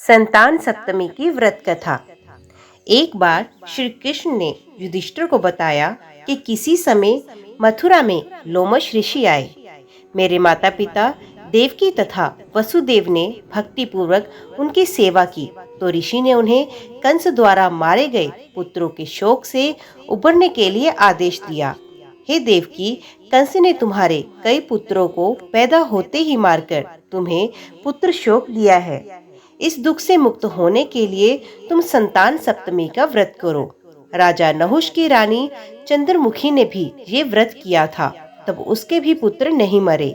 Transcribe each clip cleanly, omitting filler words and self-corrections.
संतान सप्तमी की व्रत कथा। एक बार श्री कृष्ण ने युधिष्ठिर को बताया कि किसी समय मथुरा में लोमश ऋषि आए। मेरे माता पिता देवकी तथा वसुदेव ने भक्ति पूर्वक उनकी सेवा की, तो ऋषि ने उन्हें कंस द्वारा मारे गए पुत्रों के शोक से उबरने के लिए आदेश दिया। हे देवकी, कंस ने तुम्हारे कई पुत्रों को पैदा होते ही मारकर तुम्हें पुत्र शोक दिया है। इस दुख से मुक्त होने के लिए तुम संतान सप्तमी का व्रत करो। राजा नहुष की रानी चंद्रमुखी ने भी ये व्रत किया था, तब उसके भी पुत्र नहीं मरे।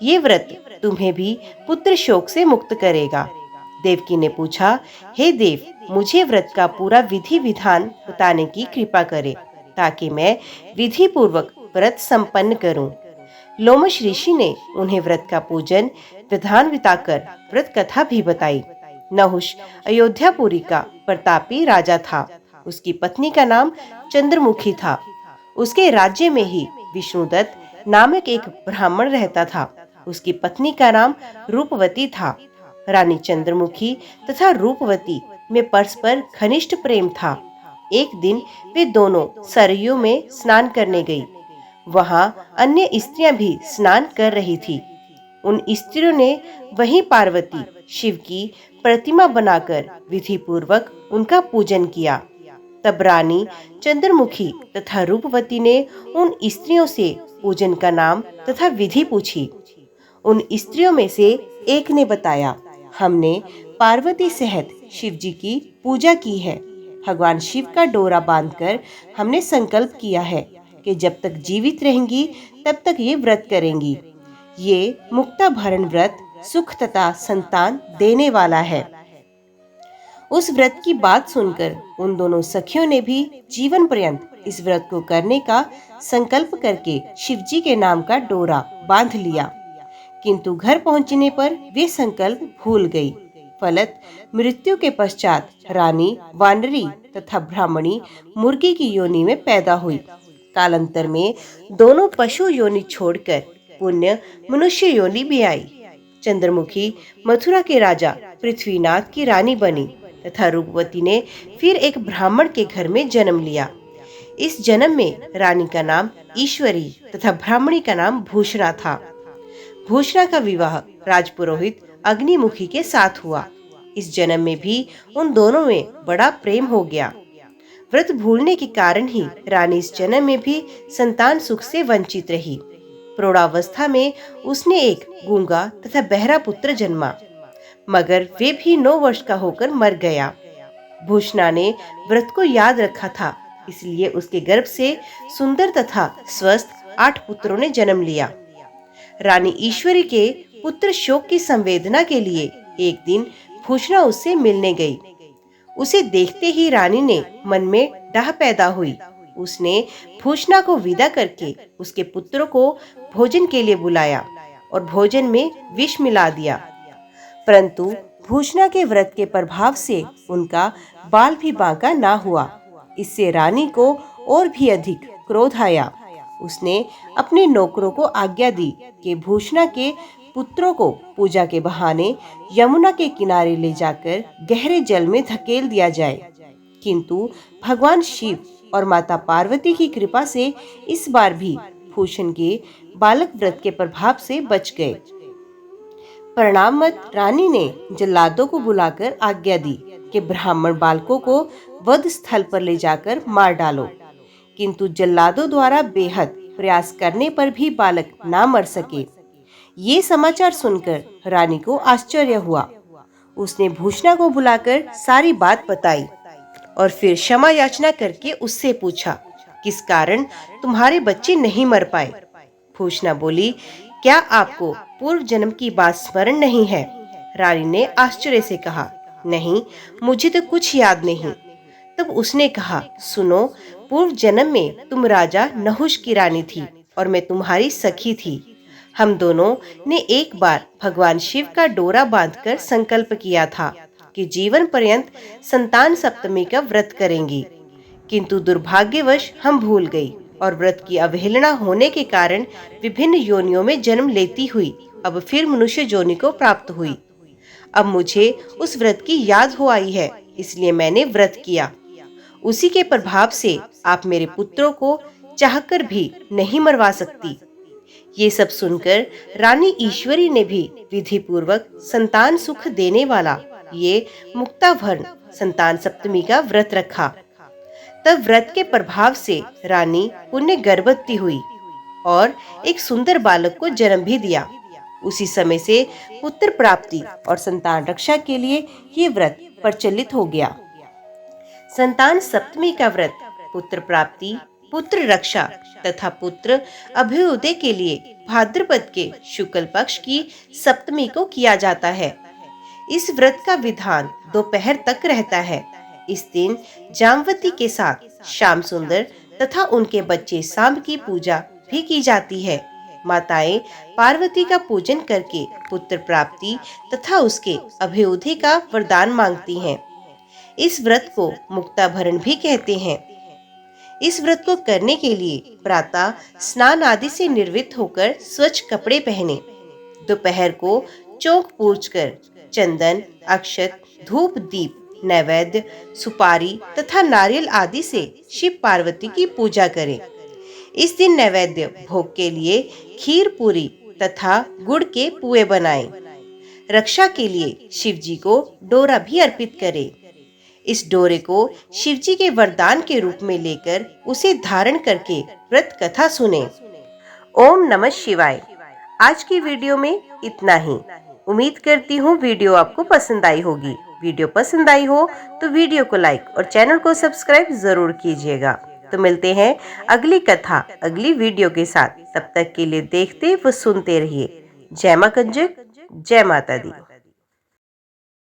ये व्रत तुम्हें भी पुत्र शोक से मुक्त करेगा। देवकी ने पूछा, हे देव, मुझे व्रत का पूरा विधि विधान बताने की कृपा करे, ताकि मैं विधि पूर्वक व्रत संपन्न करूं। लोमश ऋषि ने उन्हें व्रत का पूजन विधान बताकर व्रत कथा भी बताई। नहुष अयोध्यापुरी का प्रतापी राजा था। उसकी पत्नी का नाम चंद्रमुखी था। उसके राज्य में ही विष्णुदत्त नामक एक ब्राह्मण रहता था। उसकी पत्नी का नाम रूपवती था। रानी चंद्रमुखी तथा रूपवती में परस्पर घनिष्ठ प्रेम था। एक दिन वे दोनों सरयू में स्नान करने गई। वहां अन्य स्त्रियां भी स्नान कर रही थी। उन स्त्रियों ने वहीं पार्वती शिव की प्रतिमा बनाकर विधि पूर्वक उनका पूजन किया। तब रानी चंद्रमुखी तथा रूपवती ने उन स्त्रियों से पूजन का नाम तथा विधि पूछी। उन स्त्रियों में से एक ने बताया, हमने पार्वती सहित शिव जी की पूजा की है। भगवान शिव का डोरा बांधकर हमने संकल्प किया है कि जब तक जीवित रहेंगी तब तक ये व्रत करेंगी। ये मुक्ता भरण व्रत सुख तथा संतान देने वाला है। उस व्रत की बात सुनकर उन दोनों सखियों ने भी जीवन पर्यंत इस व्रत को करने का संकल्प करके शिव जी के नाम का डोरा बांध लिया। किंतु घर पहुंचने पर वे संकल्प भूल गई। फलत मृत्यु के पश्चात रानी वानरी तथा ब्राह्मणी मुर्गी की योनि में पैदा हुई। कालांतर में दोनों पशु योनि छोड़कर पुण्य मनुष्य योनि भी आई। चंद्रमुखी मथुरा के राजा पृथ्वीनाथ की रानी बनी तथा रूपवती ने फिर एक ब्राह्मण के घर में जन्म लिया। इस जन्म में रानी का नाम ईश्वरी तथा ब्राह्मणी का नाम भूषणा था। भूषणा का विवाह राजपुरोहित अग्निमुखी के साथ हुआ। इस जन्म में भी उन दोनों में बड़ा प्रेम हो गया। व्रत भूलने के कारण ही रानी इस जन्म में भी संतान सुख से वंचित रही। प्रौढ़ावस्था में उसने एक गूंगा तथा बहरा पुत्र जन्मा, मगर वे भी 9 वर्ष का होकर मर गया। भूषणा ने व्रत को याद रखा था, इसलिए उसके गर्भ से सुंदर तथा स्वस्थ 8 पुत्रों ने जन्म लिया। रानी ईश्वरी के पुत्र शोक की संवेदना के लिए एक दिन भूषणा उससे मिलने गई। उसे देखते ही रानी ने मन में डाह पैदा हुई। उसने भूषणा को विदा करके उसके पुत्रों को भोजन के लिए बुलाया और भोजन में विष मिला दिया। परंतु भूषणा के व्रत के प्रभाव से उनका बाल भी बांका ना हुआ। इससे रानी को और भी अधिक क्रोध आया। उसने अपने नौकरों को आज्ञा दी कि भूषणा के पुत्रों को पूजा के बहाने यमुना के किनारे ले जाकर गहरे जल में धकेल दिया जाए। किंतु भगवान शिव और माता पार्वती की कृपा से इस बार भी भूषण के बालक व्रत के प्रभाव से बच गए। परिणामत रानी ने जल्लादों को बुलाकर आज्ञा दी कि ब्राह्मण बालकों को वध स्थल पर ले जाकर मार डालो। किंतु जल्लादों द्वारा बेहद प्रयास करने पर भी बालक ना मर सके। ये समाचार सुनकर रानी को आश्चर्य हुआ। उसने भूषणा को बुलाकर सारी बात बताई और फिर क्षमा याचना करके उससे पूछा, किस कारण तुम्हारे बच्चे नहीं मर पाए? भूषणा बोली, क्या आपको पूर्व जन्म की बात स्मरण नहीं है? रानी ने आश्चर्य से कहा, नहीं, मुझे तो कुछ याद नहीं। तब उसने कहा, सुनो, पूर्व जन्म में तुम राजा नहुष की रानी थी और मैं तुम्हारी सखी थी। हम दोनों ने एक बार भगवान शिव का डोरा बांधकर संकल्प किया था कि जीवन पर्यंत संतान सप्तमी का व्रत करेंगी। किंतु दुर्भाग्यवश हम भूल गई और व्रत की अवहेलना होने के कारण विभिन्न योनियों में जन्म लेती हुई अब फिर मनुष्य योनि को प्राप्त हुई। अब मुझे उस व्रत की याद हो आई है, इसलिए मैंने व्रत किया। उसी के प्रभाव से आप मेरे पुत्रों को चाहकर भी नहीं मरवा सकती। ये सब सुनकर रानी ईश्वरी ने भी विधि पूर्वक संतान सुख देने वाला ये मुक्ताभरण संतान सप्तमी का व्रत रखा। तब व्रत के प्रभाव से रानी पुण्य गर्भवती हुई और एक सुंदर बालक को जन्म भी दिया। उसी समय से पुत्र प्राप्ति और संतान रक्षा के लिए ये व्रत प्रचलित हो गया। संतान सप्तमी का व्रत पुत्र प्राप्ति, पुत्र रक्षा तथा पुत्र अभ्युदय के लिए भाद्रपद के शुक्ल पक्ष की सप्तमी को किया जाता है। इस व्रत का विधान दोपहर तक रहता है। इस दिन जामवती के साथ श्याम सुंदर तथा उनके बच्चे सांब की पूजा भी की जाती है। माताएं पार्वती का पूजन करके पुत्र प्राप्ति तथा उसके अभ्युदय का वरदान मांगती हैं। इस व्रत को मुक्ताभरण भी कहते हैं। इस व्रत को करने के लिए प्रातः स्नान आदि से निर्वृत्त होकर स्वच्छ कपड़े पहने। दोपहर को चौक पूजकर चंदन, अक्षत, धूप, दीप, नैवेद्य, सुपारी तथा नारियल आदि से शिव पार्वती की पूजा करें। इस दिन नैवेद्य भोग के लिए खीर पूरी तथा गुड़ के पुए बनाएं। रक्षा के लिए शिव जी को डोरा भी अर्पित करें। इस डोरे को शिवजी के वरदान के रूप में लेकर उसे धारण करके व्रत कथा सुने। ओम नमः शिवाय। आज की वीडियो में इतना ही। उम्मीद करती हूँ वीडियो आपको पसंद आई होगी। वीडियो पसंद आई हो तो वीडियो को लाइक और चैनल को सब्सक्राइब जरूर कीजिएगा। तो मिलते हैं अगली कथा अगली वीडियो के साथ। तब तक के लिए देखते व सुनते रहिए। जय मां कंजक, जय माता दी।